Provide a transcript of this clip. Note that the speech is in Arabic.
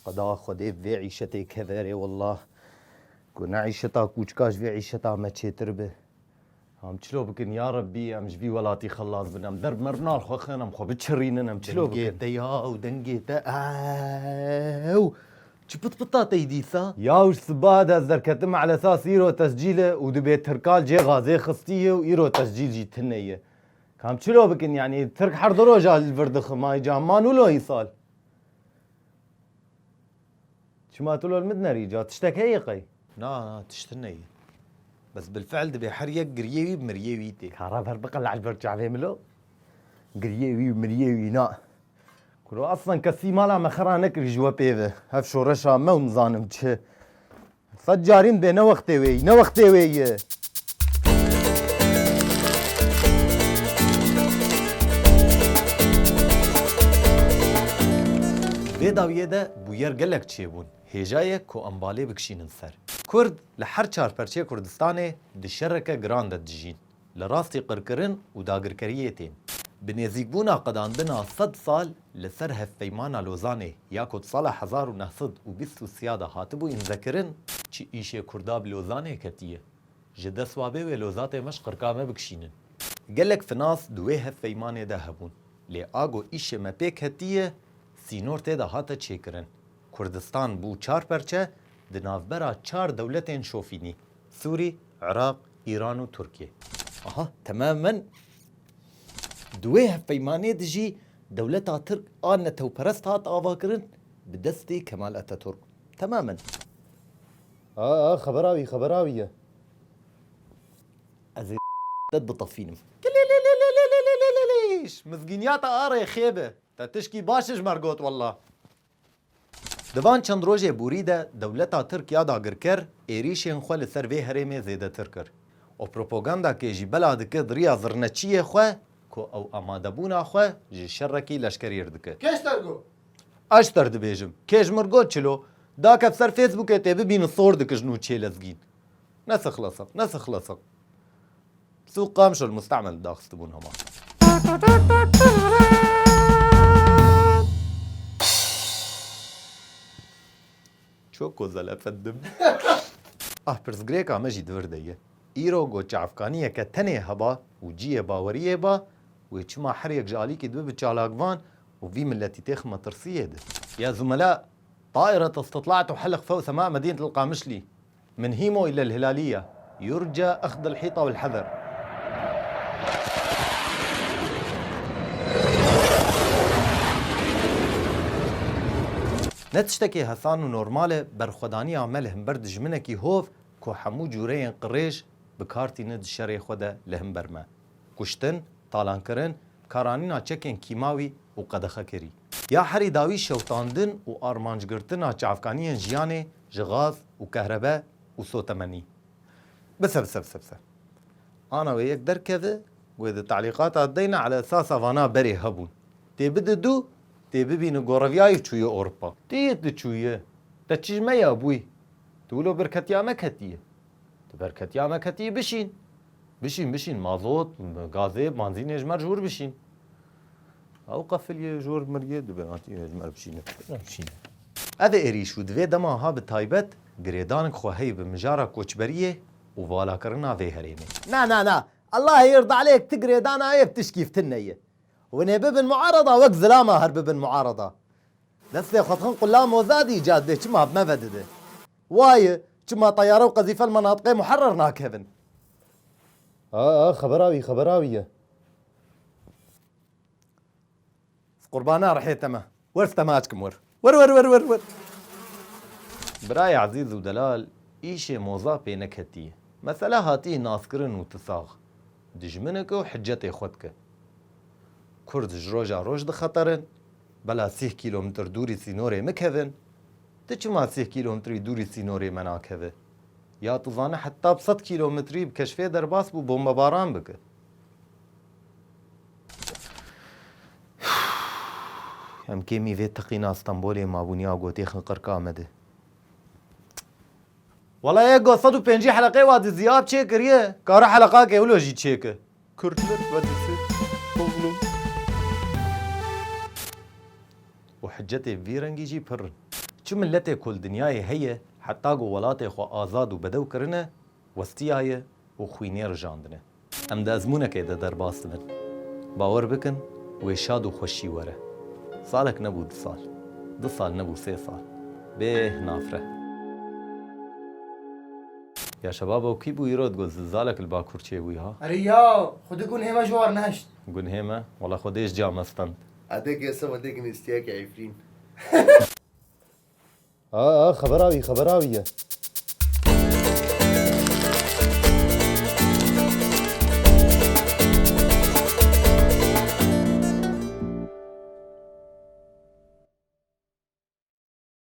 خدا خودی وی عیشتی کهوری والله كنا عيشتا كوچكاش في عيشتا ما تشيتر به هم چلو بكن يا ربي ام جبي ولاتي خلاص بنام درب مرنال خو خنم خو بتشرين ام چلو بكن يا ودنجيتا او چبط بطاطي ديسا يا وش سباد از دركتم على اساس يرو تسجيله ودبي تركال جي غازي خستيه ويرو تسجيل جي تنيه كام چلو بكن يعني ترك حردرو جال الفردخ ما يجا ما نولو يصال شما تقولوا المدنري جا تشتكي قي نا تشتني بس بالفعل دبي حريق قريوي بمريويتي كاراب هربقل على البرج عفيملو قريوي بمريوي نا كلو اصلا كسي مالا مخرا نكري جوا بيفه هف شورشا ما ونظانم تشه صجارين بي نوختي وي في داوية ده بوير قلق تشيبون هجاية كو أمبالي بكشين سر كرد لحر چار پرچه كردستاني دي شركة گراند دجين لراستي قركرن و داگركريتين بنيزيك بونا قداندنا 100 سال لسر هفيمانا لوزاني ياكو صالة 1920 سيادة هاتبو ينذكرن چي ايشه كرداب لوزاني كتيه جده سوابه و لوزاتي مش قركامه بكشينن قلق فناس دوه هفيماني ده هبون لي آگو ايشه مپيك هتيه سینور تیدا هاته چیکرن کردستان بو چار پرچه دنافبرا چار دولتین شوفینی سوری، عراق، ایران و ترکیه آها تماما دوه پیمانه دجی دولتا ترک آن تو پرست هات آوا کرن بدستی کمال اتاتورک تماما خبراوية از دد بطفينم ليش مزگینیاتا آره خیبه تشكي باشش مرقوت والله دوان چند روژه بوری ده دولتا ترکیا دا گرکر ایریشین خو لسر وی هرمه زیده ترکر و پروپاگاندا که جی بلاد که دریا زرنچیه خو کو او اماده بونا خو جی شرکی لشکری اردکه کش ترگو اشتر دبیجم کش مرقوت چلو دا که سر فیسبوک ته ببین صور دکجنو چیلزگین نسخ لصق سوق قامش المستعمل داخستبون هما شو كوزلا فدم پرز گریکا مجی دوردیه ایرو گو چافکانیه که تنه هبا و جیه باوریه با و چما حریق جالی که دو بچالاقوان و في ملتي تخمة ترسيه ده. يا زملاء طائرة استطلاع تحلق فوق سماء مدينة القامشلي من هيمو إلى الهلالية يرجى أخذ الحيطة والحذر. نتشتكي هسان نورمالة برخداني عمل هم برد جمنكي هوف كو حمو جورين قريش بكارتي ند الشري خدا لهم برما كشتن طالان كرن كارانينا چكين كيماوي وقدخه كري يا حري داوي شوطاندن و ارمانجگرتنا چافكانيين جياني جغاز وكهرباء وصوتمني بس انا وياك دركذا وإذا تعليقات عدينا على اساس فانا بري هبون تبددو تبين غورفياي تشوي اوروبا تيت تشوي تشيج ما يا ابوي تقولوا بركتيا مكتيه بركتيا مكتيه بشين مازوت غازي بنزين يجمر جور بشين او قفل يجور مريد بناتي يجمر بشين هذا اريش ودفي دما ها بتايبت غريدانك خوهي بمجاره كوچبريه وفالا كرنا في هريمي نا الله يرضى عليك تقري دانا ايه بتشكي في تنيه ونبب المعارضه وقت زلامه هربب المعارضه لسه خطخن قلام وزادي جاد به كما ما بدده واي كما طياره وقذيفه المناطق محررنا كيفن خبراوية قربانا رحيت تما ورث تماجكم ور براي عزيز ودلال ايشي موظا بينك هتيه مثلا هاتيه ناسكرن وتصاغ دجمنك وحجتي خدك كرد جروجا روج دخطرن بلا 6 كيلومتر دوري سينوري مكهذن تجمع 6 كيلومتر دوري سينوري مناكهذه يا تظن حتى ب 100 كيلومتري بكشفه درباس بو بومبا باران بك هم كيمي في تقينا اسطنبولي ما بونيا غوتي خنقر كامده والله يا 150 حلقه وادي زياب تشيكريه كار حلقه كيولوجي تشيك كرتلت ودسي وحجتي في رنجي جي برن چو ملت کل دنیای هیه حتی گو ولات خو آزاد و بدو کرنه وستیای و خوینه رجاندنه ام ده ازمونه ده در باستن باور بکن و شاد و خوشی وره سالک نبود سال 2 سال نبود 3 سال به نافره يا شباب وكي بو يرد قول زلزالك الباكور چه بوي ها ريا خود يكون هما جوار نهشت قول هيما والله خديش جا مستند اديك يا سما اديك نستياك يا عفرين. خبراوي